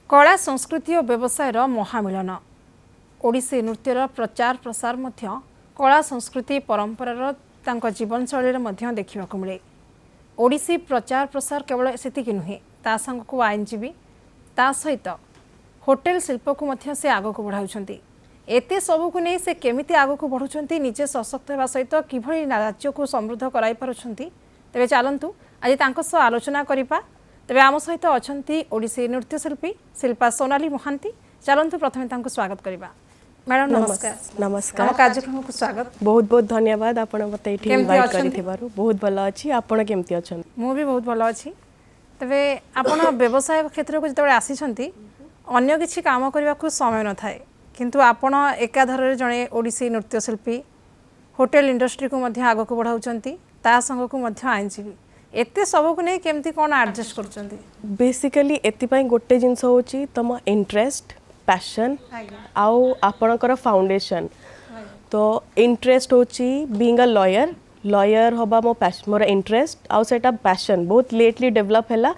कला संस्कृति और व्यवसायर महामिलन ओडिसी नृत्यर प्रचार प्रसार मध्य कला संस्कृति परंपरार तांको जीवनशैली मध्य देखा मिले। ओडिसी प्रचार प्रसार केवल सेतिकी नुहे ता संगको आईनजीवी ता सहित होटेल शिल्प को मध्य से आगक बढ़ाउछंती। एते सबु को नहीं से केमिति आगक बढ़ुछंती निजे सशक्त हेबा सहित किभଳି राज्य को समृद्ध कराई पारुछंती। तेबे चलंतु आज तांको सह आलोचना करिपा। तेबे आम सहित अछंती ओडिसी नृत्यशिल्पी शिल्पा सोनाली महांती। चलंतु प्रथमे तांको स्वागत करिबा। मैडम नमस्कार। नमस्कार। हम कार्यक्रम को स्वागत। बहुत बहुत धन्यवाद आपण मते एठी इनवाइट करिथिबारु। बहुत भलो अछि। आपण केमति अछन? मु भी बहुत भलो अछि। तबे आपण व्यवसाय क्षेत्र को जतबे आसीछंती अन्य किछि काम करबा को समय न थाए, किंतु आपण एकाधर जणे ओडिसी नृत्यशिल्पी होटेल इंडस्ट्री को मध्य आगो को बढ़ाउछंती ता संग को मध्य आईनजीवी एते सब को नै केमति कोन एडजस्ट करछंती? बेसिकली एति पई गोटे जिंस होची तम इंटरेस्ट पैशन आउ आपणकर फाउंडेशन। तो इंटरेस्ट होची बीइंग अ लॉयर होबा मो पैशन मोर इंटरेस्ट आउ सेटा पैशन बहुत लेटली डेवलप हैला।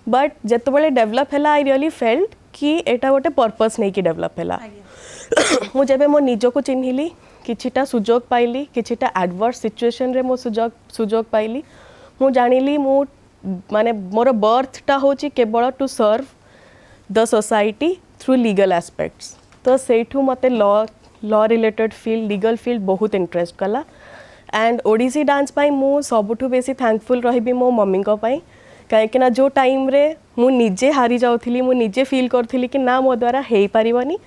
बट जेतबेले डेवलप हैला आई रियली फेल्ट कि एटा गोटे पर्पस नै कि डेवलप हैला। मु जेबे मो निजो को चिन्हिली किछिटा सुजोग पाइली, किछिटा एडवर्स सिचुएशन रे मो सुजोग पाइली। मु जानिली मु माने मोर बर्थटा होची केवल to serve the society through legal aspects. तो सेठू मते law related field legal field बहुत इंटरेस्ट कला। एंड ओडिसी डांस पाई मु सबुठू बेसी थैंकफुल रहिबी मो मम्मी को पाई, कहीं ना जो टाइम रे मु निजे हारी जाउथिली मु निजे फील करथिली कि ना मो द्वारा हेई परिबनी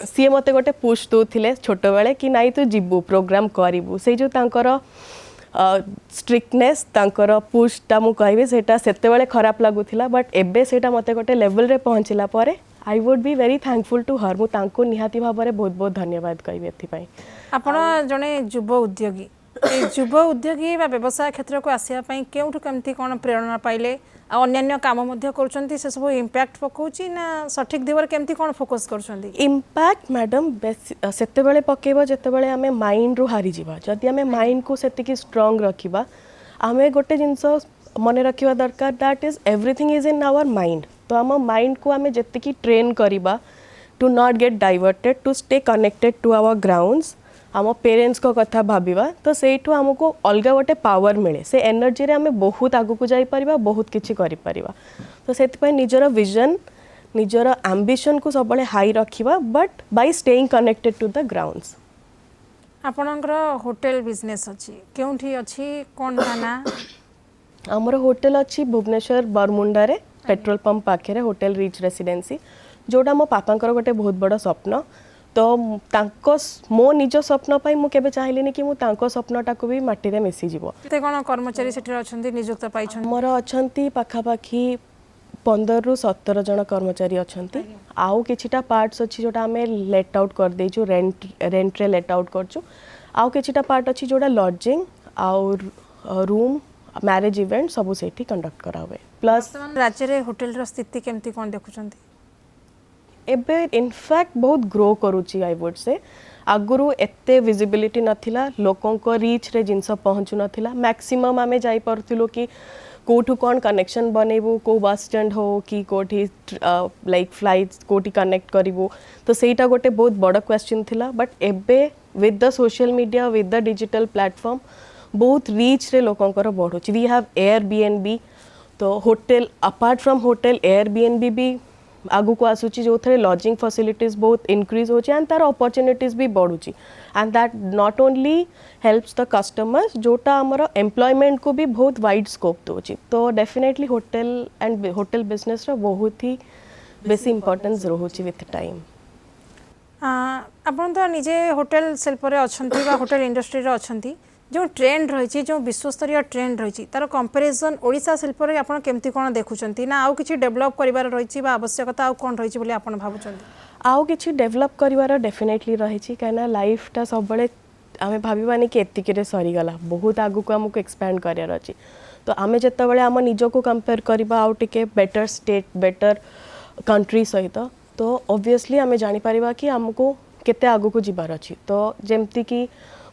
सी मते गोटे पुश दोथिले छोटो बेले कि नाई तू जिबू प्रोग्राम करिबू। से जो तांकर स्ट्रिक्टनेस तांकर पुशटा मु कहबे सेटा सेते बेले खराब लागुथिला। बट एबे सेटा मते गोटे लेवल रे पहुंचिला परे I would be very thankful to her. मु तांको निहाती भाबरे बहुत बहुत धन्यवाद कहबे एथि पई। आपण जणे युव उद्योगी युव उद्योगी बा व्यवसाय क्षेत्र को आसिया पई केउठु केमती कोन प्रेरणा पाइले आ अन्य काम मध्ये करछंती से सब इंपैक्ट पकोची ना सठिक दिवर केमती कोन फोकस करछंती? इंपैक्ट मैडम सेते बेले पकेबो जेते बेले हमें माइंड रु हारी जिबा। जदि हमें माइंड को सेते की स्ट्रांग रखिबा हमें गोटे जिंस मने रखिबा दरकार that is everything is in our mind. तो हम माइंड को हमें जेते की ट्रेन करिबा to not get diverted to stay connected to our grounds आम पेरेंट्स को कथा भाविबा। तो सेठू हमको अलग गोटे पावर मिले से एनर्जी रे हमें बहुत आगु को जाई परिबा बहुत किछि करि परिबा। तो सेति पय निजर विजन निजर एम्बिशन को सबले हाई रखिबा but by staying connected to the grounds. आपनकर होटल बिजनेस अछि केउठी अछि कोन नाना? हमर होटल अछि भुवनेश्वर बरमुंडा रे पेट्रोल पंप पाखे होटल रिच रेसिडेंसी जोटा मो पापांकर गोटे बहुत बड़ स्वप्न। तो तांको मो निज स्वप्न पाई मु केबे चाहिलिनी कि मु तांको स्वप्नटा को भी माटी रे मिसी जिवो। ते कोन कर्मचारी सेठी अछंती नियुक्त पाइछन? मोर अछंती पाखा पाखी 15 रु 17 जन कर्मचारी अछंती। आउ किछिटा पार्ट्स अछि जोटा हमें लेट आउट कर देछु रेंट रे लेट आउट करछु। आउ किछिटा पार्ट अछि जोटा लॉजिंग और रूम मैरिज इवेंट सब सेठी कंडक्ट करा हुए। प्लस राज्य रे होटल रो स्थिति केमती कोन देखुचंती? एबे इनफैक्ट बहुत ग्रो करूची आई वुड से। आगुरु एते विजिबिलिटी नथिला लोकों को रीच रे जिंस पहुंचु नथिला। मैक्सिमम आमे जाई परथिलो कि कोठु कोन कनेक्शन बनेबो को बस स्टैंड हो कि कोठी लाइक फ्लाइट्स कोठी कनेक्ट करिवो। तो सेटा गोटे बहुत बड़ क्वेश्चन थिला। बट एबे with the social media with the digital platform बहुत रीच रे लोकों को बढ़ुची। We have Airbnb. तो hotel apart from hotel Airbnb भी आगु को आसुची जो थे लॉजिंग फैसिलिटीज बहुत इंक्रीज होची एंड तार अपॉर्चुनिटीज भी बढ़ुची। And that not only helps the customers जोटा हमर एम्प्लॉयमेंट को भी बहुत वाइड स्कोप दोची। तो definitely hotel and hotel business रो बहुत ही बेसी इंपोर्टेंस रहुची विथ टाइम। आपण तो निजे होटल शिल्प रे अछंती बा होटल इंडस्ट्री रे अछंती जो ट्रेंड रही जो विश्वस्तरीय ट्रेंड रही तार कंपैरिजन ओडिशा शिल्प रे आपण केमती कोन देखुचंती ना आउ किछि डेवलप करिवार रही बा आवश्यकता आउ कोन रही बोली आपण भाबुचंती? आउ किछि डेवलप करिवार डेफिनेटली रही काना लाइफटा सब बळे आमे भाबिबानी कि एतिके रे सरी गला बहुत आगु को हमको एक्सपैंड करियार अछि। तो आमे जत्ते बळे हम निजो को कंपेयर करिबा आउ टिके बेटर स्टेट बेटर कंट्री सहित तो ऑब्वियसली आमे जानि परिबा कि हमको केते आगु को जिबार अछि। तो जेमति कि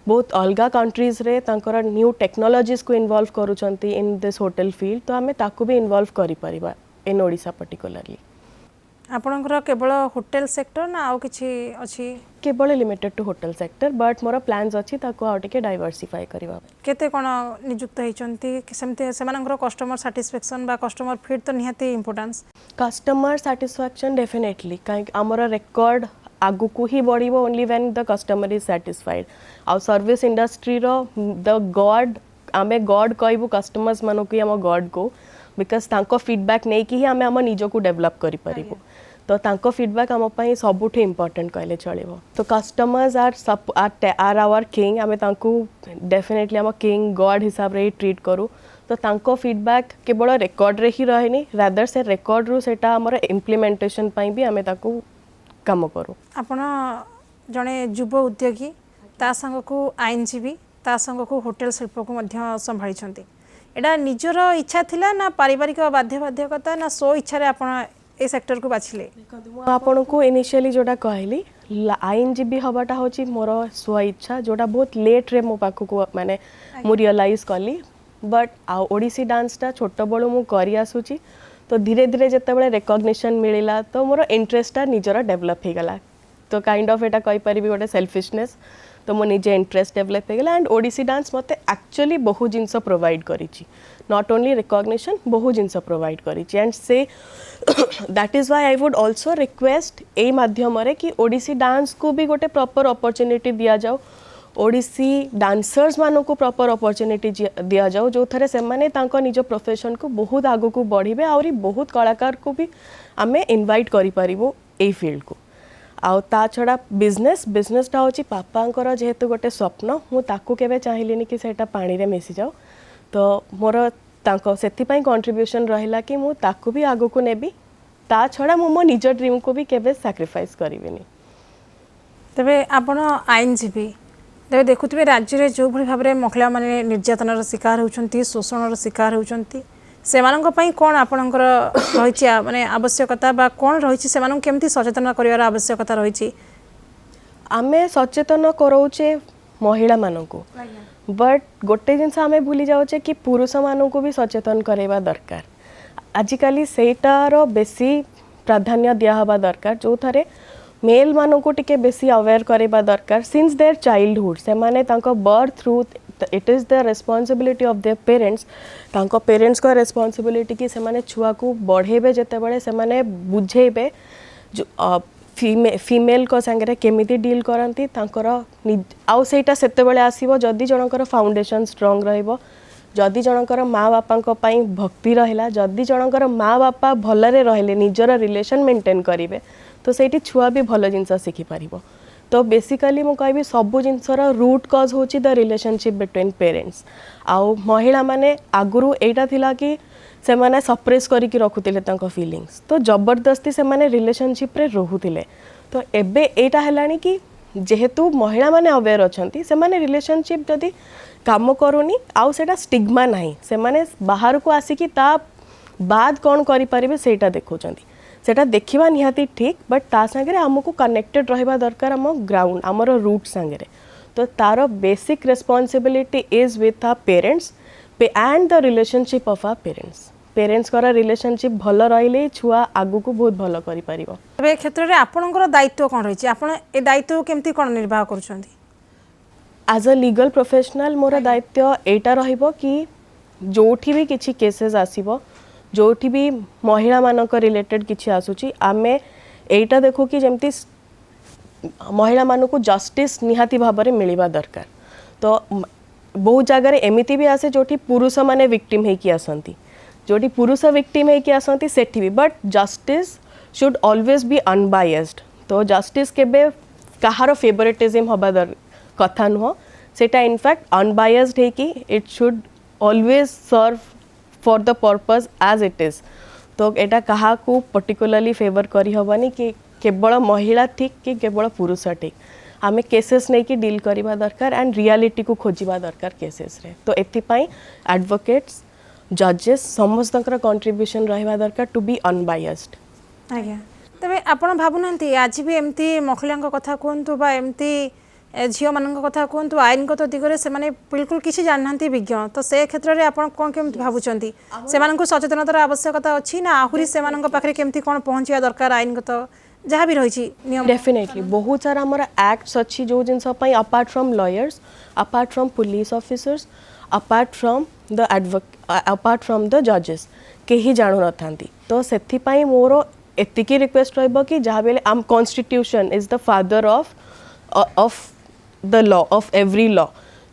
बहुत अलगा कंट्रीज रे तांकर न्यू टेक्नोलॉजीज को इन्वॉल्व करूचंती इन दिस होटल फील्ड। तो आमे ताकू भी इन्वॉल्व करि परिबा इन ओडिशा पर्टिकुलरली। ଆପଣଙ୍କର କେବଳ ହୋଟେଲ सेक्टर ना आउ किछि अछि केवल limited to hotel sector but more plans अच्छी ताको आउ टिके डाइवर्सिफाई करबा केते कोन नियुक्त होइचंती सेमते सेमानଙ୍କର कस्टमर सैटिस्फैक्शन बा कस्टमर फिट तो निहाती इंपोर्टेंस कस्टमर सैटिस्फैक्शन डेफिनेटली कहीं आमर रेकॉर्ड आगु को ही बढ़िबो only when the customer is satisfied आउ सर्विस इंडस्ट्री रो द गॉड आमे गॉड कहबो कस्टमर्स मानो कि हम गॉड को बिकॉज तांको फीडबैक नहीं कि ही आमे हम निजो को डेवलप करि परिबो तो तांको फीडबैक आम पई सबुठे इंपोर्टेंट कहले चलिबो तो कस्टमर्स आर आवर किंग आमे तांको डेफिनेटली आम किंग गॉड हिसाब रे ट्रीट करू तो तांको फीडबैक केवल रेकॉर्ड रे ही रहेनी रादर से रेकॉर्ड रु सेटा हमर इम्प्लीमेंटेशन पई भी आमे ताको काम करू आपण जणे युव उद्योगी ता संग को आईनजीवी ता संग को होटल शिल्प को मध्य संभाळिछंती एडा निजर इच्छा थिला ना पारिवारिक बाध्यकता ना सो इच्छा रे आपण ए सेक्टर को बाछिले आपण को इनिशियली जोटा कहली आईनजीबी हवाटा होची मोर स्व इच्छा जोटा बहुत लेट रे मो पाखु को माने मु रियलाइज कली बट आ ओडिसी डांसटा छोट बळु मु करी आसुची तो धीरे धीरे जेतेबेले रिकॉग्निशन मिलिला तो मोर इंटरेस्टटा निजरा डेवलप हो गला तो काइंड ऑफ एटा कहि परिबी गोटे सेल्फिशनेस तो मो निजे इंटरेस्ट डेवलप हो गला एंड ओडिसी डांस मते एक्चुअली बहु जिंस प्रोवाइड करिची नॉट ओनली रिकॉग्निशन बहु जिंस प्रोवाइड करिची एंड से that is why I would also request ए माध्यम रे कि ओडिसी डांस को भी गोटे प्रॉपर अपॉर्चुनिटी दिया जाओ ओडिसी डांसर्स मानो को प्रॉपर अपॉर्चुनिटी दिया जाओ जो थरे से माने तांको निजो प्रोफेशन को बहुत आगो को बढ़िबे और बहुत कलाकार को भी आमे इनवाइट करि परिबो ए फील्ड को आउ ता छड़ा बिजनेसटा होची पापांकर जेहेतु गोटे स्वप्न मु ताकू केबे चाहिलिनी कि सेटा पानी रे मिसी जाओ तो मोर तांको सेति पई कंट्रीब्यूशन रहिला कि मु ताकू भी आगो को नेबी ता छड़ा मु मो निजो ड्रीम को भी केबे सैक्रिफाइस करिवेनी तबे आपण आईनजीवी तबे देखुतबे राज्य रे जो भली भाबरे महिला माने निर्यातनार शिकार होउछंती शोषणर शिकार होउछंती सेमानंक पई कोन आपणकर रहिछि माने आवश्यकता बा कोन रहिछि सेमानंक केमती सचेतन करिवार आवश्यकता रहिछि आमे सचेतन करौचे महिला माननको बट गोटे जिनस आमे भूली जाउचे कि पुरुष माननको भी सचेतन करेबा दरकार आजिकाली सेटार बेसी प्राधान्य दिया हबा दरकार जो थारे मेल माननको टिके बेसी अवेयर करेबा दरकार सिंस देयर चाइल्डहुड से माने तांको birth through it is the responsibility of their parents तांको पेरेंट्स को रेस्पॉन्सिबिलिटी कि से माने छुआ को बढ़ेबे जते बळे से माने बुझेबे जो फीमेल को संगे केमिति डील करंती तांकर आउ सेटा सेते बळे आसीबो जदी जनकर फाउंडेशन स्ट्रांग रहइबो जदी जनकर माँ बापा पई भक्ति रहिला जदी जनकर माँ बापा भलरे रहले निजर रिलेशन मेंटेन करिवे तो सेठी छुआ भी भल जिनस शिखि पारिबो तो बेसिकली मु कहबी सबु जिनसर रूट कॉज होची द रिलेशनशिप बिटवीन पेरेंट्स आउ महिला माने आगुरु एटा थिला कि से माने सप्रेस करी कि रखुतिले तांको फीलिंग्स तो जबरदस्ती से माने रिलेशनशिप रे रहुतिले तो एबे एटा हेलानी कि जेहेतु महिला माने अवेयर अछंती से माने रिलेशनशिप जदी काम करूनी आउ सेटा स्टिग्मा नाही से माने बाहर को आसी कि ता बाद कोन करि परिबे सेटा देखुचंती सेटा देखिबा निहाती ठीक बट ता संगे हमको कनेक्टेड रहिबा दरकार हम ग्राउंड हमर रूट संगे तो तार basic responsibility is with our parents and the relationship of our parents कर रिलेशनशिप भल रहिले छुआ आगु को बहुत भल करि परिबो ए क्षेत्र रे आपनकर दायित्व कोन रहिछि आपण ए दायित्व केमती कोन निर्वाह करूछंती एज अ लीगल प्रोफेशनल मोर दायित्व एटा रहिबो कि जोठी भी किछि केसेस आसीबो जोठी भी महिला मानक रिलेटेड किछि आसुची आमे एटा देखो कि जेमती महिला मानक जस्टिस निहाती भाबरे मिलिबा दरकार तो बहुत जगह एमिति भी आसे जोठी पुरुष माने विक्टिम हे कि आसंती जोठी पुरुष विक्टिम है कि आसंती सेठी भी but justice should always be unbiased तो जस्टिस केबे कहार फेवरेटिज्म हबा कथा नुह सेटा इनफैक्ट अनबायस्ड है कि it should always serve for the purpose as it is तो एटा कहा को पर्टिकुलरली फेवर करी हबनी कि केवल महिला ठीक कि केवल पुरुष ठीक आमे केसेस नहीं कि डील करिबा दरकार एंड रियलिटी को खोजिबा दरकार केसेस रे तो एथि पई एडवोकेट्स जजेस समस्त कंट्रीब्यूशन रहिबा दरकार टू बी अनबायस्ड आज्ञा तबे आपण भाबुनांती आज भी एमती महिला कथा कहतु बा एमती झील मान कथा कहतु आईनगत दिगरे से माने बिल्कुल किसी जानना विज्ञ तो से क्षेत्र में आप कौन केमती भावुंट से सचेतनतार आवश्यकता अच्छी ना आहुरी से पाखे केमती कौन पहुँचा दरकार आईनगत जहाँ भी रही नियम डेफिनेटली बहुत सारा आमर एक्ट्स अच्छी जो जिनस apart from lawyers apart from police officers apart from the जजेस कहीं जानू न था तो से मोर एतिकी रिक्वेस्ट रही जहाँ भी आम constitution is the father of the law of every law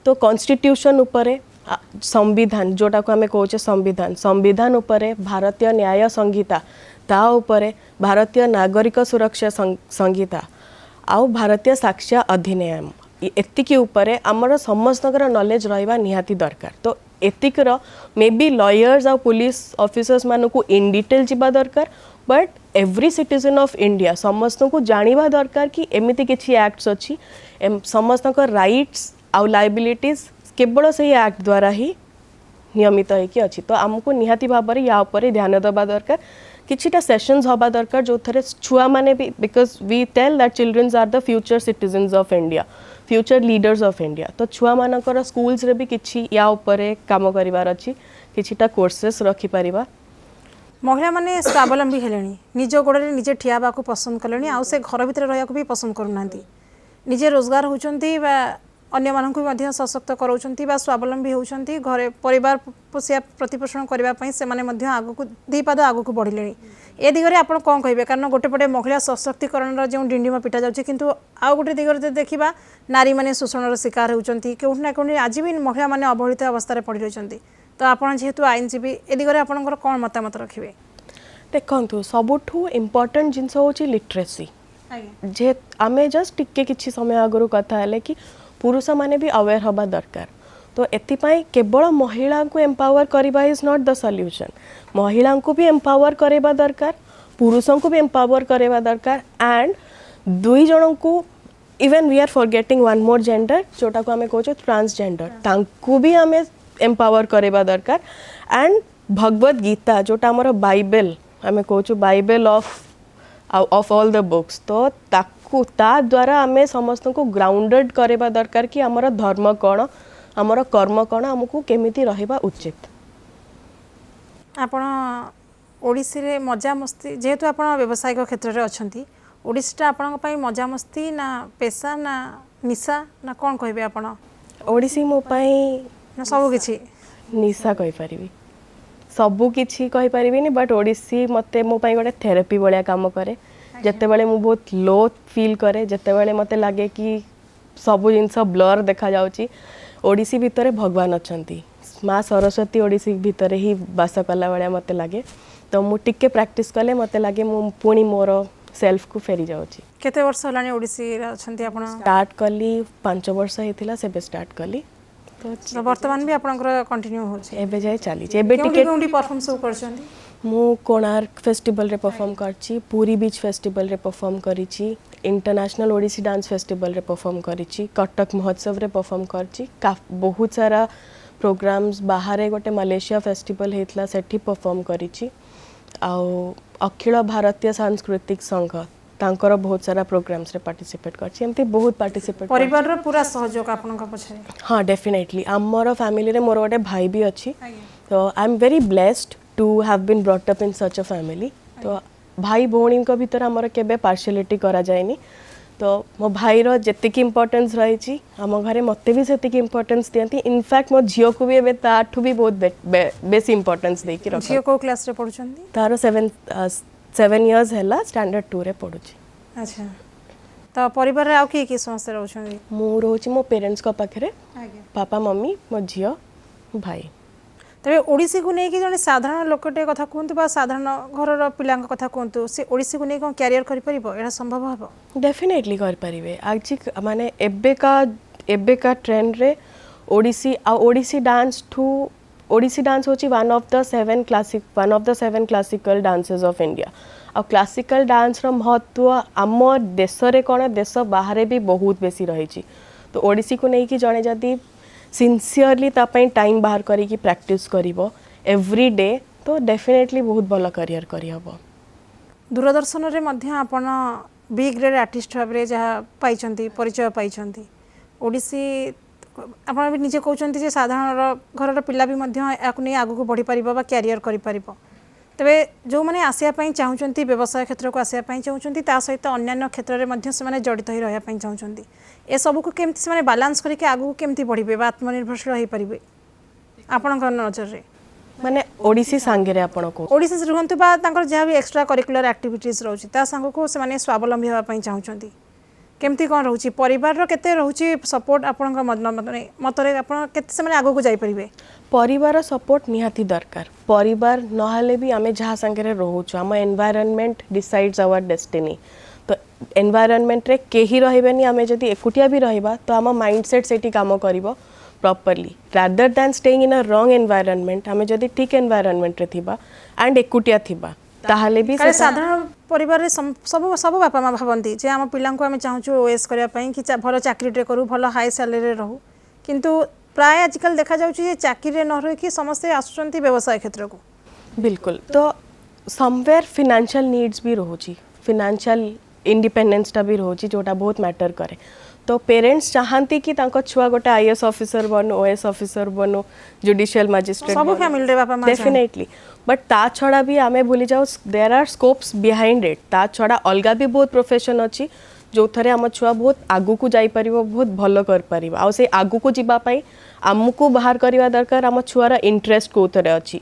तो कॉन्स्टिट्यूशन उपरे संविधान जोटा को आम कहे संविधान उपरे भारतीय न्याय संहिता ता उपरे भारतीय नागरिक सुरक्षा संहिता आउ भारतीय साक्ष्य अधिनियम एतिकी उपरे आमर समस्तकर नॉलेज रहिबा निहाती दरकार तो एतिकर मे बी लॉयर्स आ पुलिस ऑफिसर्स मानकु इन डिटेल जिबा दरकार but every citizen of India समस्त को जानिबा दरकार कि एमिति किछि एक्ट्स अछि समस्तकर राइट्स आउ लायबिलिटीज केवल से एक्ट द्वारा ही नियमित होइकी अछि तो आमको निहाती भाव या उपरे ध्यान देबा दरकार किछिटा सेशंस हवा दरकार जो थरे छुआ माने भी because we tell that childrens are the future citizens of India future leaders of India तो छुआ मानकर स्कूल्स रे भी किछि या उपरे काम करिवार अछि किछिटा कोर्सेस रखि परिबा महिला माने स्वावलंबी हेलेनी निज गोड़े निजे ठियाबा को पसंद कलेनी आउ से घर भितर रहिया को भी पसंद करूनांती निजे रोजगार होचंती बा अन्य मानक भी सशक्त कराउछंती बा स्वावलंबी होउछंती घरे परिवार पोषिया प्रतिपोषण करबा पई से माने मध्य आगु को दी पाद आगु को बढ़िलेनी ए दिगरे आपण कोन कहबे कारण गोटे पटे महिला सशक्तिकरण रो जे डिंडिमा पिटा जाउची किंतु आउ गोटे दिगरे देखिबा नारी माने शोषण रो शिकार होउछंती केउठ ना केउठ आज भी महिला माने अवहेलित अवस्था रे पड़ी रहछंती तो आपण जेहेतु आईनजीबी ए दिगरे आपनकर कोन मतामत रखिबे देखंतु सबुठु इम्पोर्टेंट जिंस होची लिटरेसी जे आमे जस्ट टिके किछि समय आगरु कथा हले कि पुरुष माने भी अवेयर हबा दरकार तो एतिपाई केवल महिला को एम्पावर करिबा इज नॉट द सॉल्यूशन महिला को भी एम्पावर करेबा दरकार पुरुषों को भी एम्पावर करेबा दरकार एंड दुई जन को even we are forgetting one more gender जोटा को हमें कहछो ट्रांसजेंडर तांको भी हमें एम्पावर करेबा दरकार एंड भगवत गीता जोटा हमर बाइबल हमें कहछो Bible of all the books तो ताकू ता द्वारा आमे समस्त को ग्राउंडेड करेबा दरकार कि हमर धर्म कोन हमर कर्म कोन हमकु केमिति रहबा उचित आपण ओडिसी रे मजा मस्ती जेहेतु आपण व्यवसायिक क्षेत्र रे अछंती ओडिसीटा आपण पई मजा मस्ती ना पेशा ना निशा ना कोन कहबे आपण ओडिसी मो पई ना सब किछि निशा कहि परिबी सबू किछि कहि परिबिनी बट ओडिसी मते मो पई गोटे थेरेपी बळिया काम करे जते बेले मु बहुत लो फील करे जते बेले मते लागे कि सबू जिंस ब्लर देखा जाउची ओडिसी भितरे भगवान अछंती माँ सरस्वती ओडिसी भितरे ही वास कला बळिया मते लागे तो मु टिके प्रैक्टिस कले मते लागे मु पुणी मोर सेल्फ को फेरी जाउची केते वर्ष हलानी ओडिसी रे अछंती आपण स्टार्ट कली 5 वर्ष हेतिला सेबे स्टार्ट कली तो वर्तमान भी आपनकर कंटिन्यू होछि एबे जाय चली एबे टिके कोंडी परफॉर्म सब करछंती मु कोणार्क फेस्टिवल रे परफॉर्म करछि पूरी बीच फेस्टिवल रे परफॉर्म करिछि इंटरनेशनल ओडिसी डांस फेस्टिवल रे परफॉर्म करिछि कटक महोत्सव रे परफॉर्म करछि बहुत सारा प्रोग्राम्स बाहर गोटे मलेशिया फेस्टिवल हेतला सेठी परफॉर्म करिछि आ अखिल भारतीय सांस्कृतिक संघ तांकर बहुत सारा प्रोग्राम्स रे पार्टिसिपेट करछि एमती बहुत पार्टिसिपेट परिवार रो पूरा सहयोग आपनका पछरे हां डेफिनेटली हमर फैमिली रे मोर गोटे भाई भी अछि तो I am very blessed to have been brought up in such a family तो भाई भौणी को भीतर हमर केबे पार्शियलिटी करा जायनी तो मो भाई रो जेतिकी इंपोर्टेंस रही छी हम घरे मते भी सेतिकी इंपोर्टेंस दियंती इनफैक्ट मो जियो को भी एबे ताठू भी बहुत बेसी इंपोर्टेंस देकी रख जियो को क्लास रे पढुचंदी तारो 7 इयर्स हैला स्टैंडर्ड 2 रे पढुची अच्छा तो परिवार रे आ की समस्या रहउछंदी मु रोची मो पेरेंट्स को पाखरे पापा मम्मी मो जियो भाई तबे ओडिसी को नै कि जने साधारण लोकटे कथा कहंतु बा साधारण घरर पिलांक कथा कहंतु से ओडिसी को नै कोन कैरियर करि परिबो एरा संभव हबो डेफिनेटली कर परिबे आज माने एबे का ट्रेंड रे ओडिसी आ ओडिसी डांस होची one of the 7 classical dances of India आ क्लासिकल डांस रो महत्व आम देश रे कोन देश बाहर भी बहुत बेसी रही छी तो ओडिसी को नै कि जने जदी सिंसियरली तापाई टाइम बाहर करी की प्रैक्टिस करिवो एवरी डे तो डेफिनेटली बहुत भल करियर करि हबो दूरदर्शन रे मध्य आपण बी ग्रेड आर्टिस्ट भाबरे जहा पाइचंती परिचय पाइचंती ओडिसी ଆପଣ ବି ନିଜେ କହୁଛନ୍ତି ଯେ ସାଧାରଣ ଘରର ପିଲା ବି ମଧ୍ୟ ଏହାକୁ ନେଇ ଆଗକୁ ବଢ଼ିପାରିବ ବା କ୍ୟାରିୟର କରିପାରିବ ତେବେ ଯେଉଁମାନେ ଆସିବା ପାଇଁ ଚାହୁଁଛନ୍ତି ବ୍ୟବସାୟ କ୍ଷେତ୍ରକୁ ଆସିବା ପାଇଁ ଚାହୁଁଛନ୍ତି ତା ସହିତ ଅନ୍ୟାନ୍ୟ କ୍ଷେତ୍ରରେ ମଧ୍ୟ ସେମାନେ ଜଡ଼ିତ ହୋଇ ରହିବା ପାଇଁ ଚାହୁଁଛନ୍ତି ଏସବୁକୁ କେମିତି ସେମାନେ ବାଲାନ୍ସ କରିକି ଆଗକୁ କେମିତି ବଢ଼ିବେ ବା ଆତ୍ମନିର୍ଭରଶୀଳ ହୋଇପାରିବେ ଆପଣଙ୍କ ନଜରରେ ମାନେ ଓଡ଼ିଶୀ ସାଙ୍ଗରେ ଆପଣ ଓଡ଼ିଶୀ ରୁହନ୍ତୁ ବା ତାଙ୍କର ଯାହା ବି ଏକ୍ସଟ୍ରା କରିକୁଲାର ଆକ୍ଟିଭିଟିଜ୍ ରହୁଛି ତା ସାଙ୍ଗକୁ ସେମାନେ ସ୍ୱାବଲମ୍ବୀ ହେବା ପାଇଁ ଚାହୁଁଛନ୍ତି କେମିତି କ'ଣ ରହୁଛି ପରିବାରର କେତେ ରହୁଛି ସପୋର୍ଟ ଆପଣଙ୍କ ମତରେ ଆପଣ କେତେ ସେମାନେ ଆଗକୁ ଯାଇପାରିବେ ପରିବାର ସପୋର୍ଟ ନିହାତି ଦରକାର ପରିବାର ନହେଲେ ବି ଆମେ ଯାହା ସାଙ୍ଗରେ ରହୁଛୁ ଆମ ଏନଭାୟରନମେଣ୍ଟ ଡିସାଇଡ୍ସ ଆୱାର ଡେଷ୍ଟିନି ତ ଏନଭାୟରନମେଣ୍ଟରେ କେହି ରହିବେନି ଆମେ ଯଦି ଏକୁଟିଆ ବି ରହିବା ତ ଆମ ମାଇଣ୍ଡସେଟ୍ ସେଇଠି କାମ କରିବ ପ୍ରପରଲି ରାଦର ଦ୍ୟାନ୍ ଷ୍ଟେଇଂ ଇନ୍ ଅ ରଙ୍ଗ ଏନଭାୟରନମେଣ୍ଟ ଆମେ ଯଦି ଠିକ୍ ଏନଭାୟରନମେଣ୍ଟରେ ଥିବା ଆଣ୍ଡ ଏକୁଟିଆ ଥିବା ତାହେଲେ ବି ସାଧାରଣ ପରିବାରରେ ସବୁ ସବୁ ବାପା ମା ଭାବନ୍ତି ଯେ ଆମ ପିଲାଙ୍କୁ ଆମେ ଚାହୁଁଛୁ ଓଏସ୍ କରିବା ପାଇଁ କି ଭଲ ଚାକିରିଟେ କରୁ ଭଲ ହାଇ ସାଲେରୀରେ ରହୁ କିନ୍ତୁ ପ୍ରାୟ ଆଜିକାଲି ଦେଖାଯାଉଛି ଯେ ଚାକିରିରେ ନ ରହିକି ସମସ୍ତେ ଆସୁଛନ୍ତି ବ୍ୟବସାୟ କ୍ଷେତ୍ରକୁ बिल्कुल तो समवेयर फिनेंशियल नीड्स भी रोची फिनेंशियल इंडिपेंडेंसटा भी रोची जोटा बहुत मैटर करे तो पेरेंट्स चाहती कि तांको छुआ गोटे आईएएस ऑफिसर बनो ओएस ऑफिसर बनो जुडिशियल मैजिस्ट्रेट सब फैमिली रे बापा मां डेफिनेटली बट ता छड़ा भी आमे भूली जाओ there are scopes behind it ता छड़ा अलगा भी बहुत प्रोफेशन अच्छी जो थरे आम छुआ बहुत आगु को जाई परिबो बहुत भलो कर परिबो आ से आगु को जिबा पई आमको बाहर करवा दरकार आम छुआर इंटरेस्ट कोथरे अच्छी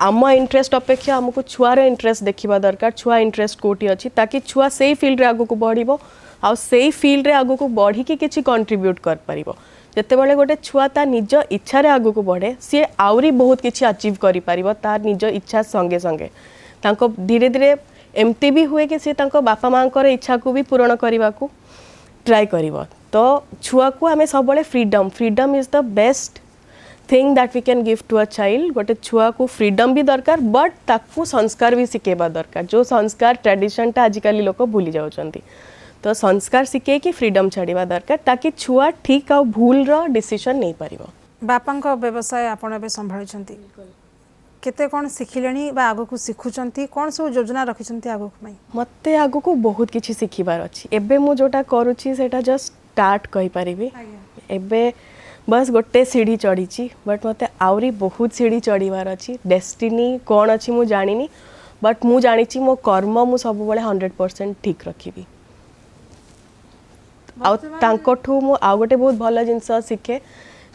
आम इंटरेस्ट अपेक्षा आमको छुआर इंटरेस्ट देखा दरकार छुआ इंटरेस्ट कोटी अच्छी ताकि छुआ से फील्ड रे आगु को बढ़िबो आ से फील्ड रे आगु को बढ़ी कि किछि कंट्रीब्यूट कर परिबो जेतेबेले गोटे छुआ ता निज इच्छा रे आगु को बढ़े सी आउरी बहुत किछि अचीव करि परिबो तार निज इच्छा संगे संगे तांको धीरे धीरे एमती भी हुए कि सी तांको बापा मांकर इच्छा को भी पूर्ण करने को ट्राई करिवो तो छुआ को आमे सबले freedom is the best thing that we can give to a child गोटे छुआ को फ्रीडम भी दरकार बट ताकू संस्कार भी शिखेबा दरकार जो संस्कार ट्रेडिशन टा आजिकल लोक भूली जाउछंती तो संस्कार शिखे कि फ्रीडम छाड़िबा दरकार ताकि छुआ ठीक आ भूल रो डिसीजन नहीं पारिबो बापांको व्यवसाय आपण बे संभाळुछंती केते कोन सिखिलेनी बा आगो को सिखुचंती कोन सब योजना रखिचंती आगो को मते आगो को बहुत किछि सिखिबार अछि एबे मु जोटा करूछि सेटा जस्ट स्टार्ट कहि परिबी एबे बस गोटे सीढ़ी चढ़ी बट मते आउरी बहुत सीढ़ी चढ़ीबार अच्छी डेस्टिनी कौन अच्छी मु जानिनी बट मु जानी मो कर्म मु सब बळे 100% ठीक रखिबी आउ मु आउ गोटे बहुत भल जिनस शिखे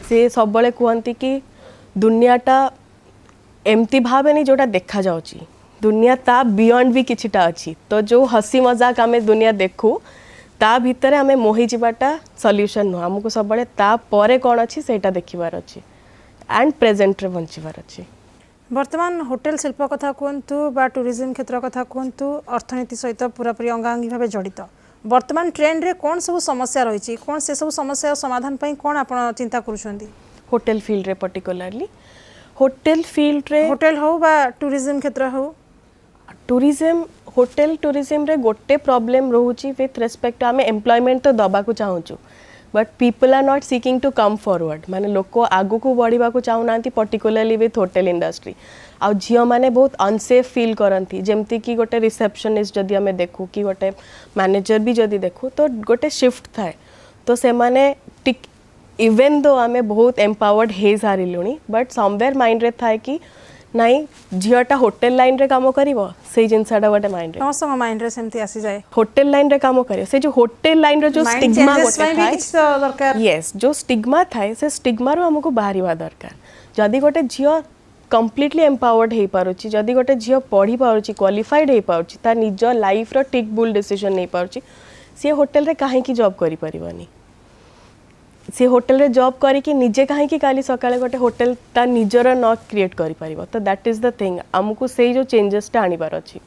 से सब बळे कहंती कि दुनियाटा एमती भावेनी जोटा देखा जाउची दुनिया ता बियॉन्ड भी किछिटा अच्छी तो जो हसी मजाक आमे दुनिया देखू ता भितर आमे मोहि जिबाटा सॉल्यूशन नु हमको सब बळे ता परे कोन अछि सेटा देखिबार अछि एंड प्रेजेंट रे बंचिबार अछि वर्तमान होटल शिल्प कथा कहतु बा टूरिज्म क्षेत्र कथा कहतु अर्थनीति सहित पूरापूरी अंगांगी भाव जड़ित वर्तमान ट्रेंड रे कौन सब समस्या रही कौन से सब समस्या समाधान पई कौन आपण चिंता करूछंती होटल फील्ड रे पर्टिकुलरली होटल फील्ड रे होटल हो बा टूरिज्म क्षेत्र हो टूरिज्म होटल टूरिज्म रे गोटे प्रॉब्लम रोची विथ रेस्पेक्ट आमे एम्प्लॉयमेंट तो दबा को चाहूचु but people are not seeking to come forward माने लोक आगु को बढ़िबा को चाहुनांती पर्टिकुलरली विथ होटल इंडस्ट्री आ झियो माने बहुत अनसेफ फील करंती जेमती कि गोटे रिसेप्शनिस्ट जदी हमें देखू कि गोटे मैनेजर भी जदी देखू तो गोटे शिफ्ट थाए तो से माने टिक इवन दो आमे बहुत एम्पावर्ड हे सारिलुनी बट समवेयर माइंड रे थाए कि नहीं झीटा होटेल लाइन रे काम करिवो से जिनसाटा गोटे माइंड रे समस्त माइंड रे सेमती आसी जाए होटेल लाइन रे काम करियो से जो होटेल लाइन रे जो स्टिग्मा गोटे थाए यस जो स्टिग्मा थाए से स्टिग्मा रो हमको बाहरिवा दरकार जदी गोटे झियो कंप्लीटली एम्पावर्ड हे पारुची जदी गोटे झियो पढ़ी पारुची क्वालिफाइड हे पारुची ता निज लाइफ रो टिक बुल डिसीजन नै पारुची से होटेल रे काहे की जॉब करि परिबानी से होटेल रे जॉब करी कि निजे काहे कि काली सकाळे गोटे होटेल ता निजर न क्रिएट करि परिबो तो दैट इज द थिंग हमको से जो चेंजेस ता आनी बार अछि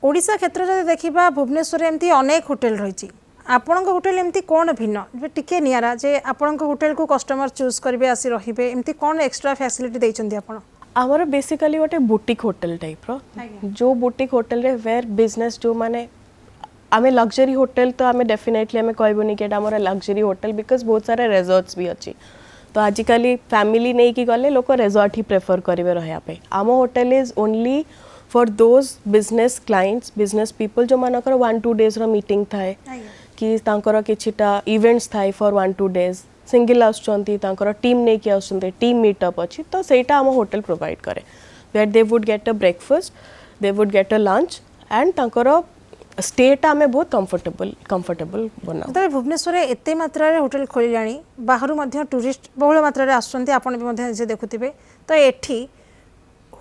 ओडिसा क्षेत्र जदि देखिबा भुवनेश्वर एमती अनेक होटेल रहिछि आपनक होटेल एमती कोन भिन्न जे टिके नियारा जे आपनक होटेल को कस्टमर चूज करबे आसी रहिबे एमती कोन एक्स्ट्रा फैसिलिटी दैचंदी आपन हमर बेसिकली गोटे बुटीक होटेल टाइप रो जो बुटीक होटेल रे वेयर बिजनेस जो माने आमे लग्जरी होटेल तो आमे डेफिनेटली आमे कहबोनी कि हमर लग्जरी होटेल बिकॉज बहुत सारे रिजॉर्ट्स भी अच्छी तो आजिकली फैमिली नहीं कि गले लोक रिजॉर्ट ही प्रेफर करेंगे रहा पे आम hotel is only for those business clients business people जो मानकर 1-2 डेज रो मीटिंग थाए कि तांकर किछिटा इवेंट्स थाए फॉर 1-2 डेज सिंगल आसुचंती तांकर टीम ने कि आसुचंती टीम मीटअप अछि तो सेटा हम होटल प्रोवाइड करे where they would get a breakfast they would get a lunch and तांकर स्टेटा हमें बहुत कंफर्टेबल बना तो भुवनेश्वर एते मात्रा रे होटल खोलिलाणी बाहरु मध्य टूरिस्ट बहुल मात्रा रे आसुचंती आपण भी मध्य जे देखुथिबे तो एठी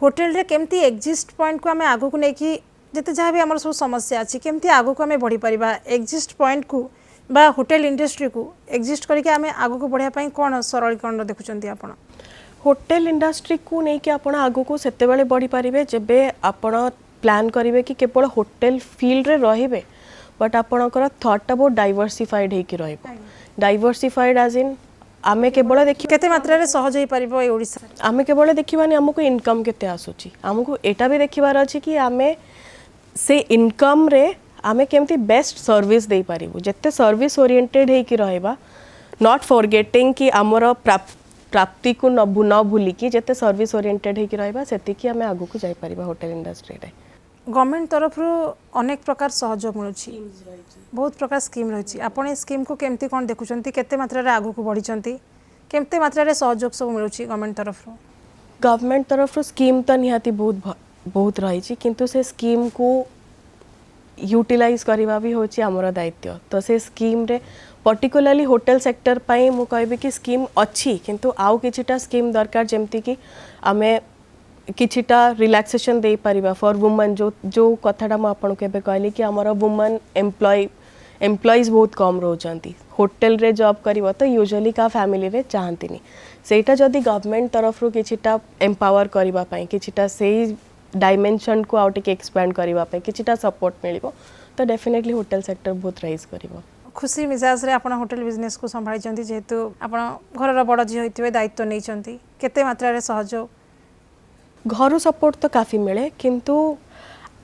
होटल रे केमती एग्जिस्ट पॉइंट को हमें आगु को नेकी जते जहाँ भी आमर सब समस्या अच्छी केमती आगु को हमें बढ़ी पारिबा एग्जिस्ट पॉइंट को बा होटल इंडस्ट्री को एग्जिस्ट करके हमें आगु को बढ़िया पई कोन सरलीकरण देखुचंती आपण होटल इंडस्ट्री को नहीं कि आपण आगु को सेते बेले बढ़ी पारिबे जेबे आपण प्लान करिवे कि केवल होटल फील्ड रे रहिबे बट आपणकर थॉट अबाउट डाइवर्सिफाइड हे कि रहइबो डाइवर्सिफाइड एज इन आमे केवल देखि केते मात्रा रे सहज होई परिबो ए ओडिसा आमे केवल देखिबानी हमको इनकम केते आसुची हमको एटा भी देखिबार अछि कि आमे से इनकम रे आमे केमती बेस्ट सर्विस दे पारिबो जत्ते सर्विस ओरिएंटेड हे कि रहइबा नॉट फॉरगेटिंग कि हमर प्राप्ति को न भूली कि जत्ते सर्विस ओरिएंटेड हे कि रहइबा सेति कि आमे आगु को जाई पारिबा होटल इंडस्ट्री रे गवर्नमेंट तरफ अनेक प्रकार सहयोग मिलुछि बहुत प्रकार स्कीम रही आपण स्कीम को केमती कोन देखुचंती केते मात्रा रे आगु को बढ़िचंती केमते मात्रा रे सहयोग सब मिलुछि गवर्नमेंट तरफ स्कीम तो निहाती बहुत रही किंतु से स्कीम को यूटिलाइज करवा भी होची हमर दायित्व तो से स्कीम रे पर्टिकुलरली होटल सेक्टर पाई मु कहबी कि स्कीम अच्छी किंतु आउ किछिटा स्कीम दरकार जेमती कि आमे किछिटा रिलैक्सेशन दे पारिबा फॉर वुमेन जो कथाटा मु आपन केबे कहली कि हमर वुमेन एम्प्लॉइज बहुत कम रोचंती होटल रे जॉब करिवो तो यूजुअली का फैमिली रे चाहंतीनी सेटा जदी गवर्नमेंट तरफ रु किछिटा एम्पावर करिबा पई किछिटा सेही डायमेंशन को आउट के एक्सपैंड करिबा पई किछिटा सपोर्ट मिलिबो तो डेफिनेटली होटल सेक्टर बहुत राइज करिवो खुशी मिजाज रे आपण होटल बिजनेस को संभाळी चंती जेहेतु आपण घर रो बड़ जी होइतिबे दायित्व नै चंती केते मात्रा रे सहयोग घर सपोर्ट तो काफ़ी मिले किंतु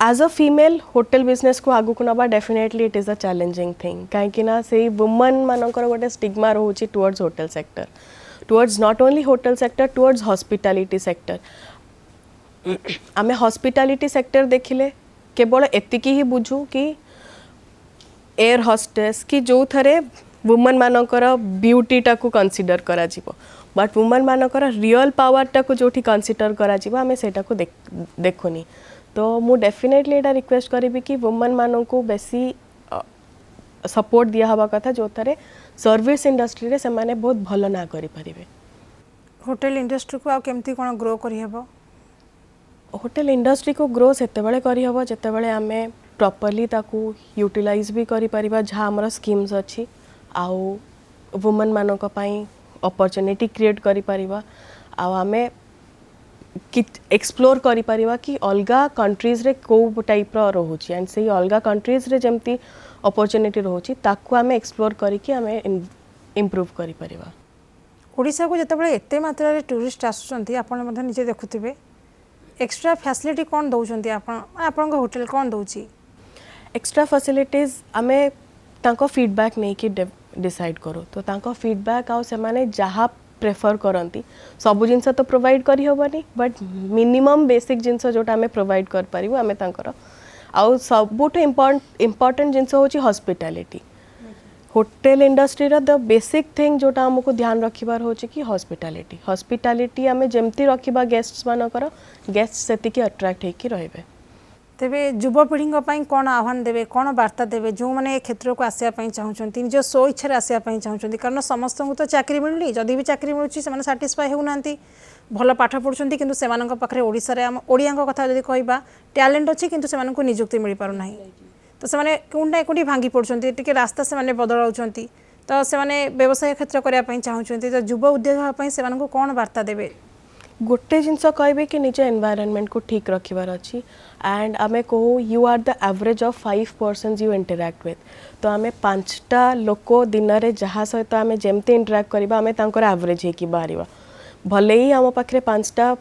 as a female hotel business को आगु को नबा definitely it is a challenging thing कहीं ना से वुमेन मानकर गोटे स्टिग्मा रोचे towards hotel sector towards not only hotel sector towards hospitality sector आमे हॉस्पिटैलिटी सेक्टर देखिले केवल एतिकी ही बुझू कि एयर हॉस्टेस कि जो थरे वुमेन मानकर ब्यूटी टा को कंसीडर करा जीवो बट वुमेन मानकर रियल पावर टा को जोठी कंसीडर करा जीवो आमे सेटा को देखोनी तो मु डेफिनेटली एटा रिक्वेस्ट करिबी कि वुमेन मानन को बेसी सपोर्ट दिया हवा कथा जो थरे सर्विस इंडस्ट्री रे से माने बहुत भलो ना करि परिबे होटल इंडस्ट्री को आ केमती कोन ग्रो करि हेबो होटल इंडस्ट्री को ग्रो सेते बेले करि हबो जते बेले आमे प्रॉपर्ली ताकू यूटिलाइज भी करि परिबा जहा हमर स्कीम्स अछि आउ वुमेन मानक पई अपॉर्चुनिटी क्रिएट करि परिबा आ आमे कि एक्सप्लोर करि परिबा कि अलगा कंट्रीज रे को टाइप रो रहउची एंड सेही अलगा कंट्रीज रे जेमती अपॉर्चुनिटी रहउची ताकू आमे एक्सप्लोर करि कि आमे इंप्रूव करि परिबा ओडिसा को जते बेले एते मात्रा रे टूरिस्ट आसुचंती आपण मध्ये निजे देखुथिबे एक्स्ट्रा फैसिलिटी कोन दउचंती आपण होटल कोन दउची एक्स्ट्रा फैसिलिटीज आमे तांको फीडबैक नै कि डिसाइड करो तो तांको फीडबैक आ से माने जहा प्रेफर करंती सब जिनस तो प्रोवाइड करी होबनी बट मिनिमम बेसिक जिनस जोटा हमें प्रोवाइड कर परिबो हमें तांकर आ सबुठ इम्पोर्टेंट जिनस होची hospitality hotel industry the basic thing जोटा हमको ध्यान रखिबार होची कि हॉस्पिटैलिटी हमें जेमती रखिबा गेस्ट्स मानकर गेस्ट सेति कि अट्रैक्ट हे कि रहबे तेबे युवपीढ़ी कौन आह्वान देवे कौन वार्ता देवे जो मैंने क्षेत्र को आसापी चाहते निज स्व इच्छा आसापी चाहते कारण समस्त को तो चाकरी मिलनी जदि भी चाकरी मिलूँ साटिस्फाई होना भल पाठ पढ़ुं कि पाखे ओडिशा ओडिया कथा जब कह टैलेंट अच्छी किंतु से निजुक्ति मिल पारना तो से कौटा कौटी भांगी पड़ते टी रास्ता से बदलाऊँ तो से व्यवसाय क्षेत्र करने चाहते तो युवा उद्योग से कौन वार्ता देवे गोटे जिनस कहबे कि निज एनवायरनमेंट को ठीक रखिबार अछि एंड आमे कहू you are the average of 5 persons you interact with तो आमे 5टा लोक दिन रे जहा सहित आमे जेमते इंटरैक्ट करबा आमे तांकर एवरेज हे कि बारिबा भले ही हम पाखरे 5टा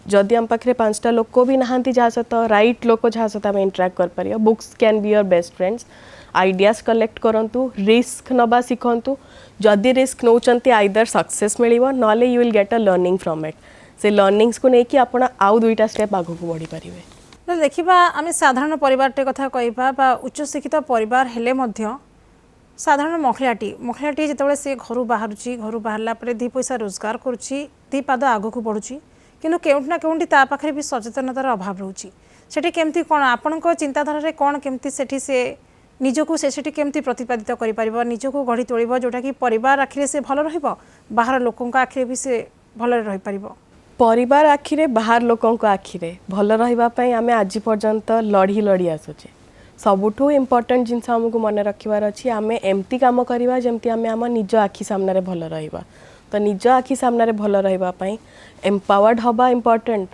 जदि हम पाखरे 5टा लोक भी नहांती जहा सहित राइट लोक जहा सहित आमे इंटरैक्ट कर परिया books can be your best friends ideas collect करंतु रिस्क नबा सिखंतु जदि रिस्क नौचंती आइदर सक्सेस मिलिबो नले you will get a learning from it से लर्निंग्स को लेकिन आपण आउ दुईटा स्टेप आगु को बढ़ी पारिबे देखिबा आमे साधारण परिवारटे कथा कहबा बा उच्च शिक्षित परिवार हेले मध्य साधारण महिलाटी जितेबाला सी घर बाहर घर बाहर दी पैसा रोजगार करुच्ची दी पाद आगक बढ़ुची किंतु केउठना केउठी ता पाखरे भी सचेतनतार अभाव रोची सेठी केमती कोन आपनक चिंताधारा रे कोन केमती सेठी से निजको सेठी केमती प्रतिपादित करि परिबो निजको गढ़ी तोड़िबो जोटा कि परिवार आखिरे से भल रहिबो बाहर लोकंक आखिरे भी से भल रहि परिबो परिवार आखिरे बाहर लोकंक आखिरे भल रहिबा पई आमे आज पर्यंत लड़ी आसुचे सबुठू इम्पोर्टेंट जिनस आमको मन रखिबार अछि आमे एमती काम करिबा जेमती आमे आम निज आखि सामने भल रहिबा तो निज आखि सामने भल रहिबा पई एम्पावर्ड हबा इम्पोर्टेंट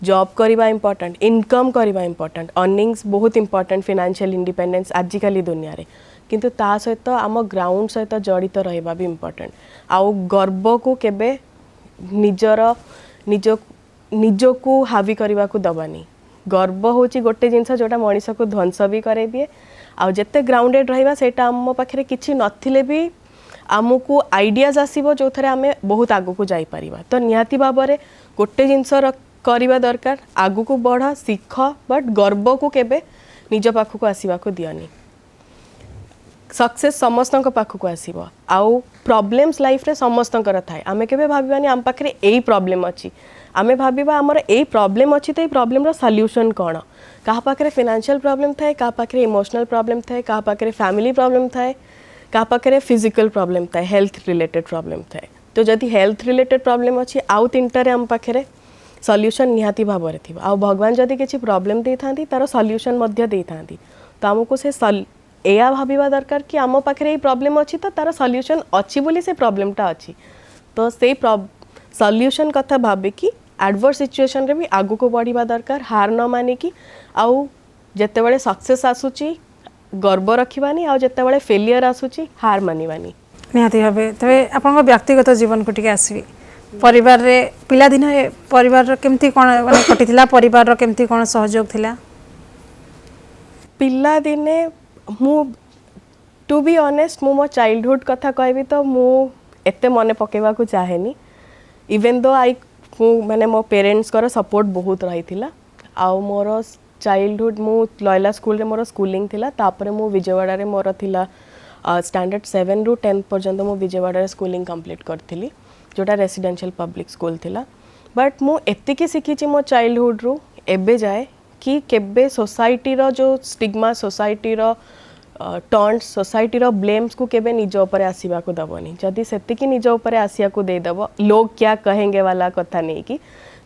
जॉब करिबा इम्पोर्टेंट इनकम करिबा इम्पोर्टेंट अर्निंग्स बहुत इम्पोर्टेंट फाइनेंशियल इंडिपेंडेंस आजिकली दुनिया रे किंतु ता सहित आम ग्राउंड सहित जड़ित रहिबा भी इम्पोर्टेंट आउ गर्व को केबे निजको हावी करने को दबानी गर्व होची गोटे जिनस जोटा मनीष को ध्वंस भी करे दिए आउ जते ग्राउंडेड रहिबा सेटा आम पाखरे किछि नथिले भी आमको आइडियाज आसीबो जो थरे आमे बहुत आगु को जाई परिबा तो निहाती बाबरे गोटे जिनस करवा दरकार आगु को बढ़ सीख बट गर्व को केबे निज पाख को आसीबा को दियनी सक्सेस समस्त पाख को आसीबो आउ प्रॉब्लम्स लाइफ रे समस्त थाए आमे केबे भाबिबानी आम पाखरे एई प्रॉब्लम अछि आमे भाबिबा हमर एई प्रॉब्लम अछि तो एई प्रॉब्लम रो सॉल्यूशन कोन कहा पाखरे फाइनेंशियल प्रॉब्लम थाए कहा पाखरे इमोशनल प्रॉब्लम थाए कहा पाखरे फैमिली प्रॉब्लम थाए कहा पाखरे फिजिकल प्रॉब्लम थाए हेल्थ रिलेटेड प्रॉब्लम थाए तो जदि हेल्थ रिलेटेड प्रॉब्लम अछि आउ तीनटारे आम पाखरे सॉल्यूशन निहाती भाबरे थिबा आ भगवान जदि किछि प्रॉब्लम देई थांती तार सॉल्यूशन मध्य देई थांती तो हमको से एया भाबिबा दरकार कि आम पाखरे एई प्रॉब्लम अछि तो तार सॉल्यूशन अछि बोली से प्रॉब्लमटा अछि तो से सॉल्यूशन कथा भाबे कि एडवर्स सिचुएशन रे भी आगु को बढ़िबा दरकार हार न माने कि आउ जेतेबेले सक्सेस आसुची गर्व रखिबानी आउ जेतेबेले फेलियर आसुची हार मानिबानी निहाती भाबे तबे आपन व्यक्तिगत जीवन को टिके आसीबी परिवार रे पिला दिन परिवार रो केमती कोन माने कटिथिला परिवार रो केमती कोन सहयोग थिला पिला दिने मु टू बी ऑनेस्ट मो चाइल्डहुड कथा कहबी तो मु एते मने पकेबा को चाहेनी इवन दो आई माने मो पेरेंट्स कर सपोर्ट बहुत रही थिला आउ मोर चाइल्डहुड मु लयला स्कूल रे मोर स्कूलिंग थिला तापरे मु विजयवाड़ा रे मोर थिला स्टैंडर्ड 7 रु 10 पर्यंत मु विजयवाड़ा रे स्कूलिंग कंप्लीट करथिली जोटा रेसिडेंशियल पब्लिक स्कूल थिला बट मु एतिकी सिखिची मो चाइल्डहुड रु एबे जाए कि केबे सोसाइटी रो जो स्टिग्मा सोसाइटी रो टॉन्ट सोसाइटी रो ब्लेम्स को केबे निज ऊपर आसीबा को दबनी जदि सेतिकी निज ऊपर आसिया को दे दबो लोग क्या कहेंगे वाला कथा नहीं कि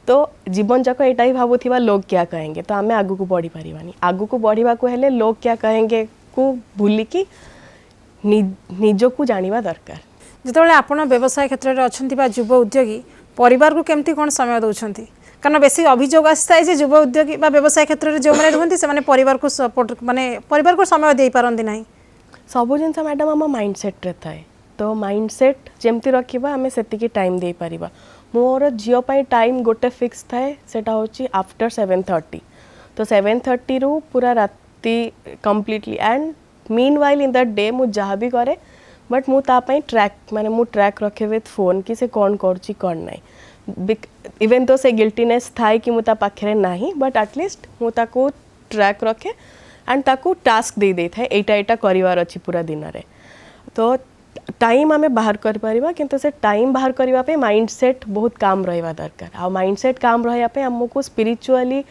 तो जीवन जाक एटा ही भाबुथिबा लोग क्या कहेंगे तो आमे आगु को बढ़ी परिबानी आगु को बढ़िबा को हेले लोग क्या कहेंगे को भूली कि निज को जानिबा दरकार जितेबाला आपण व्यवसाय क्षेत्र में अच्छा युवा उद्योगी परिवार को केमती कौन समय दौरान कारण बेसी अभियोग आए जे युवा उद्योगी व्यवसाय क्षेत्र में जो मैंने रुहति से परिवार को सपोर्ट माने परिवार को समय दे पारती ना सब जिनस मैडम आम माइंडसेट रे थाए तो माइंडसेट जमती रखा आम से टाइम दे पारिबा मोर झील टाइम गोटे फिक्स थाए सेटा होची आफ्टर 7:30 तो 7:30 रु पूरा राति completely and mean while in that day मु जहाँ भी करे बट मु तापाई ट्रैक माने मु ट्रैक रखे विथ फोन कि से कौन करची कौन नहीं इवन तो से गिल्टीनेस थाए कि मु ता पाखरे नहीं बट एटलिस्ट मु ताको ट्रैक रखे एंड ताको टास्क दे थाए एटा एटा करिवार अछि पूरा दिन रे तो टाइम आमे बाहर कर परिबा किंतु से टाइम बाहर करिवा पे माइंडसेट बहुत काम रहइबा दरकार आ माइंडसेट काम रहया पे हमको स्पिरिचुअली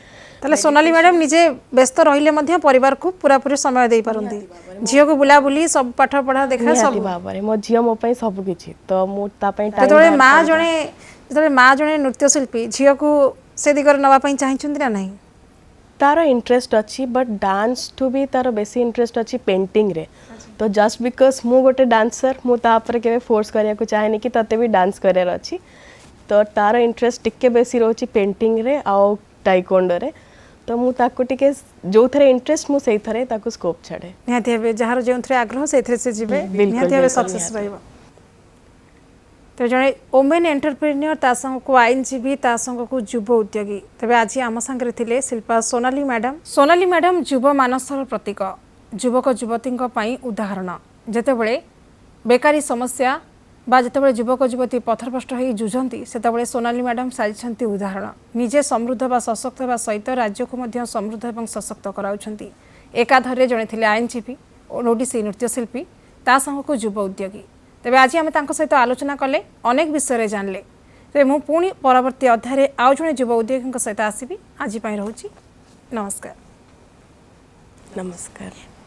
ताले सोनाली मैडम निजे व्यस्त रहिले मध्य परिवार को पूरा पूरी समय दे पारंती झियो को बुला बुली सब पाठ पढ़ा देखा सब बाबरे मो झियो मो पई सब किछि तो मो ता पई टाइम जतले माँ जने नृत्यशिल्पी झियो को से दिगरे नवा पई चाहिचुंदी ना नहीं तार इंटरेस्ट अच्छी बट डांस टू भी तार बेसी इंटरेस्ट अच्छी पेंटिंग रे तो जस्ट बिकज मु गोटे डांसर मु तापर के फोर्स करिया को चाहेनी कि तते भी डांस करियार अच्छी तो तार इंटरेस्ट टिके बेसी रोची पेंटिंग रे आ टाइकोंडो रे तो मु ताको टिके जो थरे इंटरेस्ट मु सेई थरे ताको स्कोप छाड़े निहाती हेबे जहार जो थरे आग्रह से थरे से जिबे निहाती हेबे सक्सेस रहइबो तो जड़े वोमेन एंटरप्रेन्योर ता संग को आईनजीवी ता संग को युव उद्योगी तबे आज आम सांगे थिले शिल्पा सोनाली मैडम युव मानसर प्रतीक युवक युवती उदाहरण जेतेबेले बेकारी समस्या बा जेतेबेले युवक युवती पथरभ्रष्ट हो जुझंती सेतेबेले सोनाली मैडम साजिछंती उदाहरण निजे समृद्ध बा सशक्त बा सहित राज्य को मध्य समृद्ध और सशक्त कराउछंती एकाधरे जणे थिले आईनजीवी ओडिसी नृत्यशिल्पी ता संगको युवा उद्योगी तेबे आज आम सहित आलोचना कले अनेक विषय जानले तेबे मु पुणी परवर्ती अध्याय आउ जड़े युवा उद्योगी सहित आसबि आज रोची नमस्कार। नमस्कार।